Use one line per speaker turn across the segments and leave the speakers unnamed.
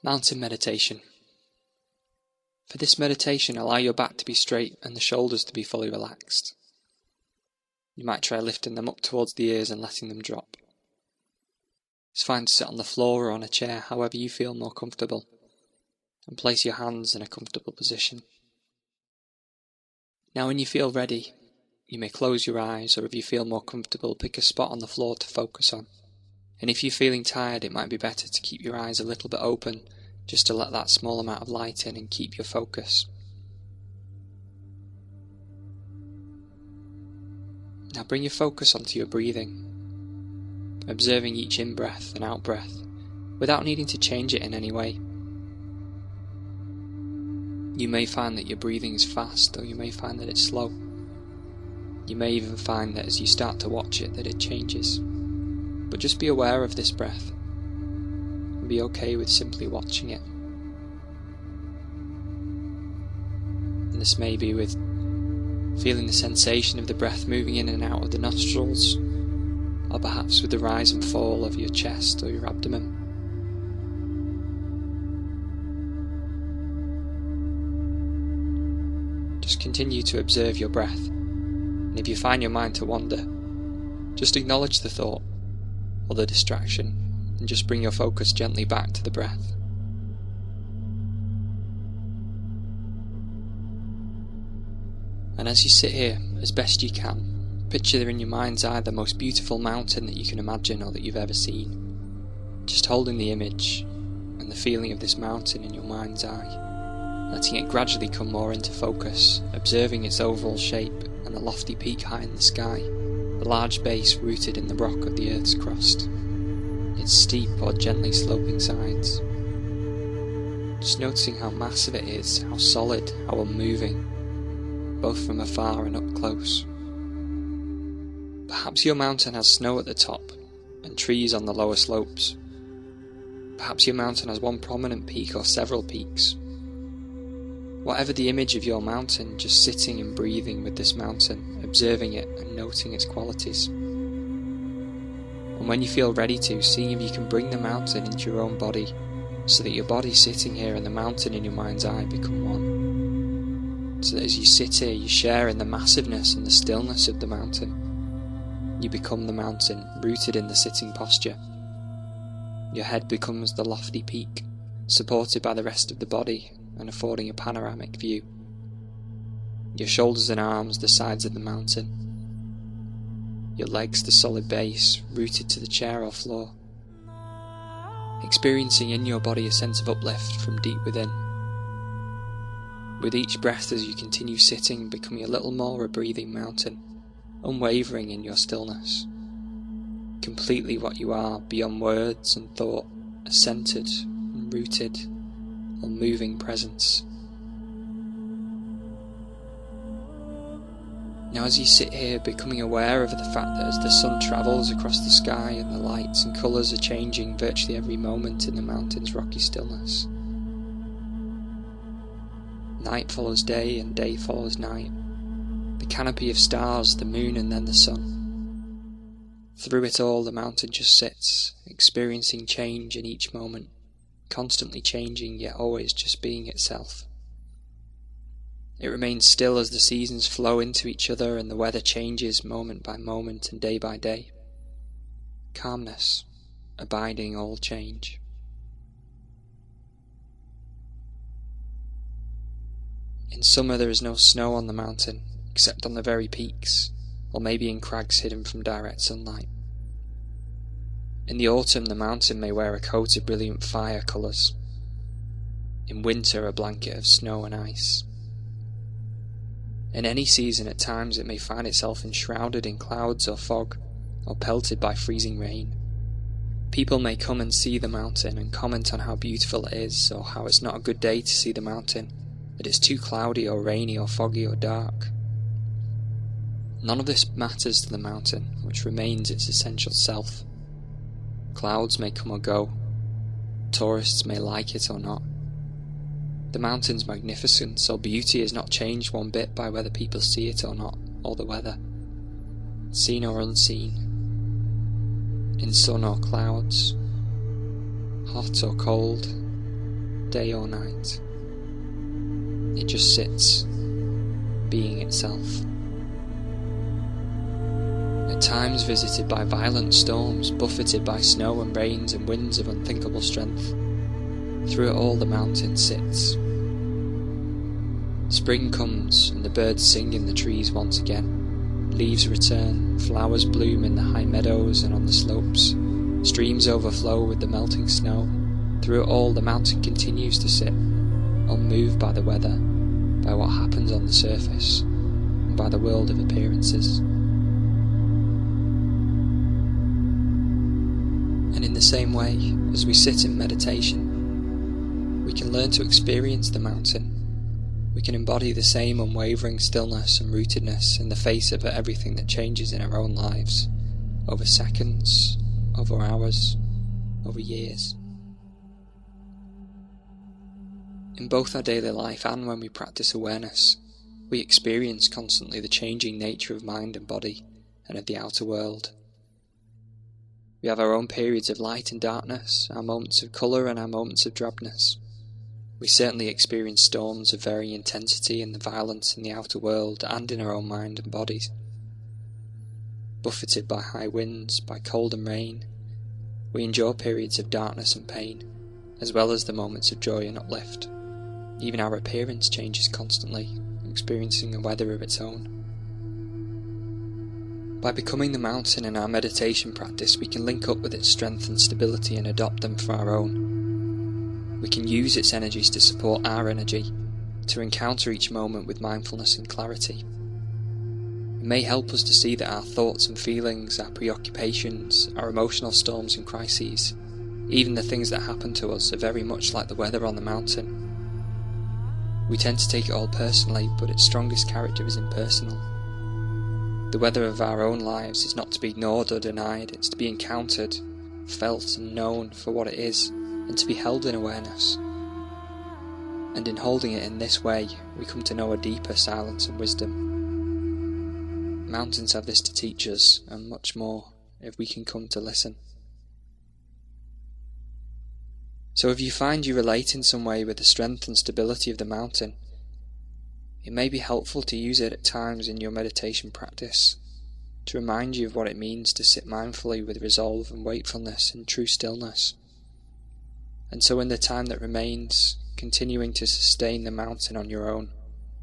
Mountain meditation. For this meditation, allow your back to be straight and the shoulders to be fully relaxed. You might try lifting them up towards the ears and letting them drop. It's fine to sit on the floor or on a chair, however you feel more comfortable, and place your hands in a comfortable position. Now when you feel ready, you may close your eyes, or if you feel more comfortable, pick a spot on the floor to focus on. And if you're feeling tired, it might be better to keep your eyes a little bit open, just to let that small amount of light in and keep your focus. Now bring your focus onto your breathing, observing each in-breath and out-breath, without needing to change it in any way. You may find that your breathing is fast, or you may find that it's slow. You may even find that as you start to watch it, that it changes. But just be aware of this breath, and be okay with simply watching it. And this may be with feeling the sensation of the breath moving in and out of the nostrils, or perhaps with the rise and fall of your chest or your abdomen. Just continue to observe your breath, and if you find your mind to wander, just acknowledge the thought or the distraction, and just bring your focus gently back to the breath. And as you sit here, as best you can, picture in your mind's eye the most beautiful mountain that you can imagine or that you've ever seen. Just holding the image and the feeling of this mountain in your mind's eye, letting it gradually come more into focus, observing its oval shape and the lofty peak high in the sky, the large base rooted in the rock of the Earth's crust, its steep or gently sloping sides. Just noticing how massive it is, how solid, how unmoving, both from afar and up close. Perhaps your mountain has snow at the top and trees on the lower slopes. Perhaps your mountain has one prominent peak or several peaks. Whatever the image of your mountain, just sitting and breathing with this mountain, observing it and noting its qualities. And when you feel ready to, seeing if you can bring the mountain into your own body, so that your body sitting here and the mountain in your mind's eye become one. So that as you sit here, you share in the massiveness and the stillness of the mountain. You become the mountain, rooted in the sitting posture. Your head becomes the lofty peak, supported by the rest of the body and affording a panoramic view. Your shoulders and arms the sides of the mountain. Your legs the solid base, rooted to the chair or floor. Experiencing in your body a sense of uplift from deep within. With each breath as you continue sitting, becoming a little more a breathing mountain, unwavering in your stillness. Completely what you are, beyond words and thought, a centered and rooted, unmoving presence. Now as you sit here, becoming aware of the fact that as the sun travels across the sky and the lights and colours are changing virtually every moment in the mountain's rocky stillness. Night follows day and day follows night. The canopy of stars, the moon and then the sun. Through it all the mountain just sits, experiencing change in each moment, constantly changing yet always just being itself. It remains still as the seasons flow into each other and the weather changes moment by moment and day by day. Calmness, abiding all change. In summer there is no snow on the mountain, except on the very peaks, or maybe in crags hidden from direct sunlight. In the autumn the mountain may wear a coat of brilliant fire colours. In winter a blanket of snow and ice. In any season at times it may find itself enshrouded in clouds or fog, or pelted by freezing rain. People may come and see the mountain and comment on how beautiful it is, or how it's not a good day to see the mountain, that it's too cloudy or rainy or foggy or dark. None of this matters to the mountain, which remains its essential self. Clouds may come or go. Tourists may like it or not. The mountain's magnificence or beauty is not changed one bit by whether people see it or not, or the weather. Seen or unseen. In sun or clouds. Hot or cold. day or night. It just sits, being itself. At times visited by violent storms, buffeted by snow and rains and winds of unthinkable strength, through it all the mountain sits. Spring comes and the birds sing in the trees once again. Leaves return, flowers bloom in the high meadows and on the slopes. Streams overflow with the melting snow. Through it all the mountain continues to sit, unmoved by the weather, by what happens on the surface, and by the world of appearances. And in the same way, as we sit in meditation, we can learn to experience the mountain. We can embody the same unwavering stillness and rootedness in the face of everything that changes in our own lives, over seconds, over hours, over years. In both our daily life and when we practice awareness, we experience constantly the changing nature of mind and body and of the outer world. We have our own periods of light and darkness, our moments of colour and our moments of drabness. We certainly experience storms of varying intensity and the violence in the outer world and in our own mind and bodies. Buffeted by high winds, by cold and rain, we endure periods of darkness and pain, as well as the moments of joy and uplift. Even our appearance changes constantly, experiencing a weather of its own. By becoming the mountain in our meditation practice, we can link up with its strength and stability and adopt them for our own. We can use its energies to support our energy, to encounter each moment with mindfulness and clarity. It may help us to see that our thoughts and feelings, our preoccupations, our emotional storms and crises, even the things that happen to us, are very much like the weather on the mountain. We tend to take it all personally, but its strongest character is impersonal. The weather of our own lives is not to be ignored or denied, it's to be encountered, felt and known for what it is, and to be held in awareness. And in holding it in this way, we come to know a deeper silence and wisdom. Mountains have this to teach us, and much more, if we can come to listen. So if you find you relate in some way with the strength and stability of the mountain, it may be helpful to use it at times in your meditation practice, to remind you of what it means to sit mindfully with resolve and wakefulness in true stillness. And so in the time that remains, continuing to sustain the mountain on your own,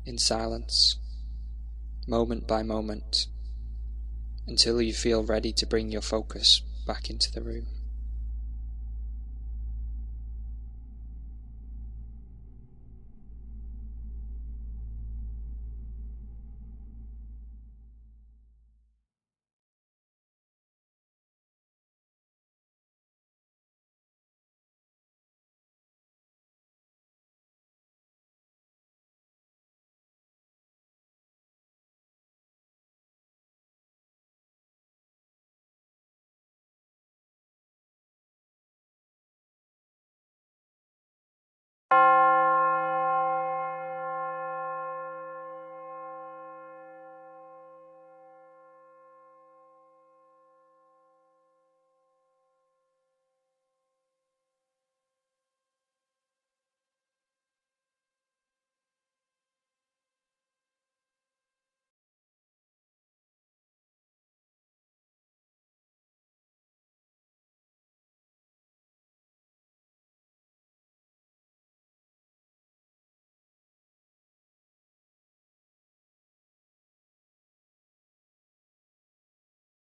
in silence, moment by moment, until you feel ready to bring your focus back into the room.